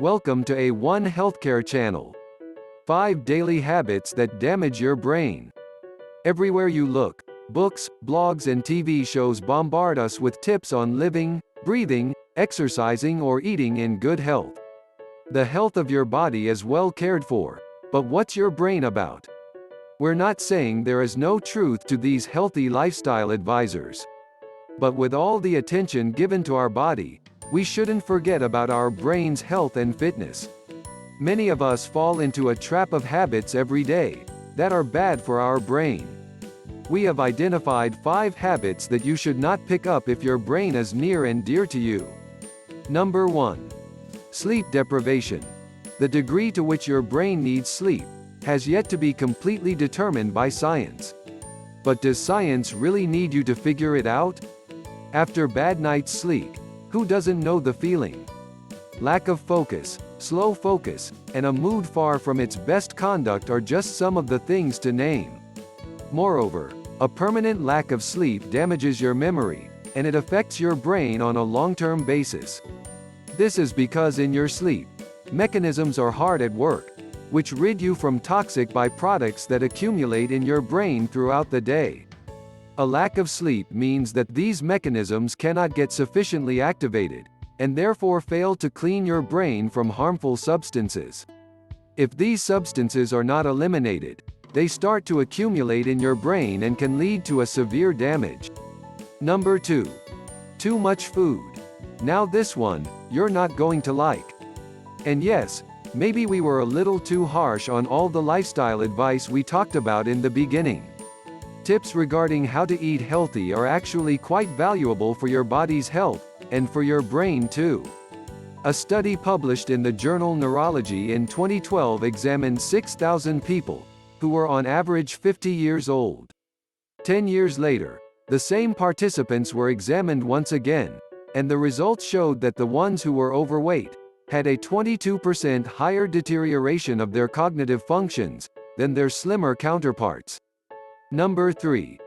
Welcome to A1 Healthcare Channel. 5 daily habits that damage your brain. Everywhere you look, books, blogs and TV shows bombard us with tips on living, breathing, exercising or eating in good health. The health of your body is well cared for, but what's your brain about? We're not saying there is no truth to these healthy lifestyle advisors. But with all the attention given to our body, we shouldn't forget about our brain's health and fitness. Many of us fall into a trap of habits every day that are bad for our brain. We have identified 5 habits that you should not pick up if your brain is near and dear to you. Number 1. Sleep deprivation. The degree to which your brain needs sleep has yet to be completely determined by science. But does science really need you to figure it out? After bad night's sleep, who doesn't know the feeling? Lack of focus, slow focus, and a mood far from its best conduct are just some of the things to name. Moreover, a permanent lack of sleep damages your memory, and it affects your brain on a long-term basis. This is because in your sleep, mechanisms are hard at work, which rid you from toxic byproducts that accumulate in your brain throughout the day. A lack of sleep means that these mechanisms cannot get sufficiently activated, and therefore fail to clean your brain from harmful substances. If these substances are not eliminated, they start to accumulate in your brain and can lead to a severe damage. Number 2. Too much food. Now this one, you're not going to like. And yes, maybe we were a little too harsh on all the lifestyle advice we talked about in the beginning. Tips regarding how to eat healthy are actually quite valuable for your body's health, and for your brain too. A study published in the journal Neurology in 2012 examined 6,000 people, who were on average 50 years old. 10 years later, the same participants were examined once again, and the results showed that the ones who were overweight had a 22% higher deterioration of their cognitive functions than their slimmer counterparts. Number 3.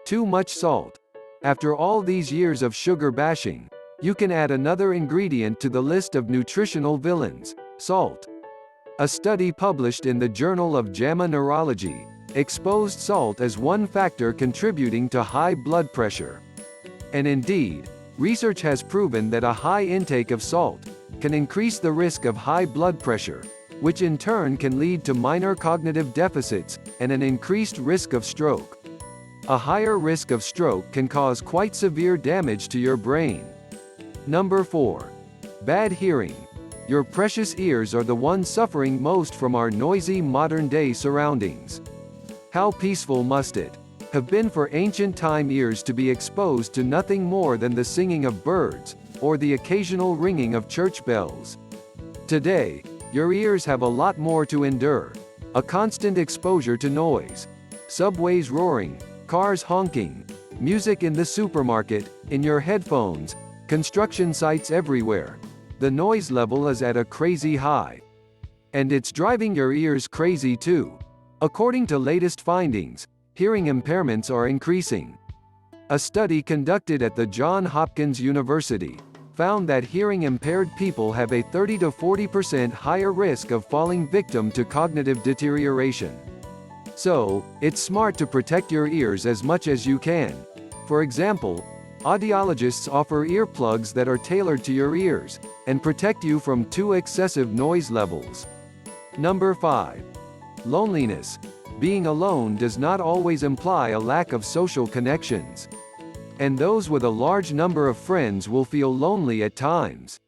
Too much salt. After all these years of sugar bashing, you can add another ingredient to the list of nutritional villains: salt. A study published in the Journal of JAMA Neurology exposed salt as one factor contributing to high blood pressure. And indeed, research has proven that a high intake of salt can increase the risk of high blood pressure, which in turn can lead to minor cognitive deficits and an increased risk of stroke. A higher risk of stroke can cause quite severe damage to your brain. Number 4. Bad hearing. Your precious ears are the ones suffering most from our noisy modern-day surroundings. How peaceful must it have been for ancient time ears to be exposed to nothing more than the singing of birds, or the occasional ringing of church bells. Today, your ears have a lot more to endure. A constant exposure to noise. Subways roaring, cars honking, music in the supermarket, in your headphones, construction sites everywhere. The noise level is at a crazy high. And it's driving your ears crazy too. According to latest findings, hearing impairments are increasing. A study conducted at the Johns Hopkins University found that hearing-impaired people have a 30 to 40% higher risk of falling victim to cognitive deterioration. So, it's smart to protect your ears as much as you can. For example, audiologists offer earplugs that are tailored to your ears, and protect you from too excessive noise levels. Number 5. Loneliness. Being alone does not always imply a lack of social connections. And those with a large number of friends will feel lonely at times.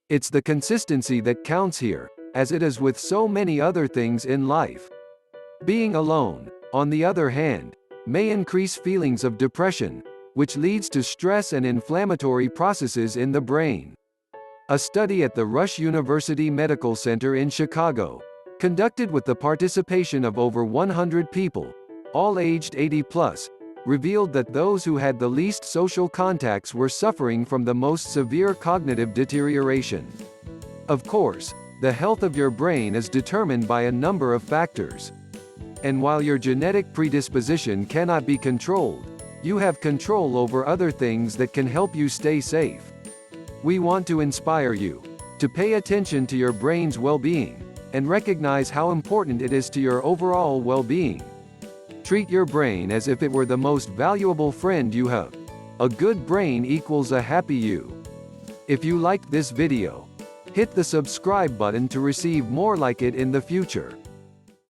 It's the consistency that counts here, as it is with so many other things in life. Being alone, on the other hand, may increase feelings of depression, which leads to stress and inflammatory processes in the brain. A study at the Rush University Medical Center in Chicago, conducted with the participation of over 100 people, all aged 80+, revealed that those who had the least social contacts were suffering from the most severe cognitive deterioration. Of course, the health of your brain is determined by a number of factors. And while your genetic predisposition cannot be controlled, you have control over other things that can help you stay safe. We want to inspire you to pay attention to your brain's well-being, and recognize how important it is to your overall well-being. Treat your brain as if it were the most valuable friend you have. A good brain equals a happy you. If you liked this video, hit the subscribe button to receive more like it in the future.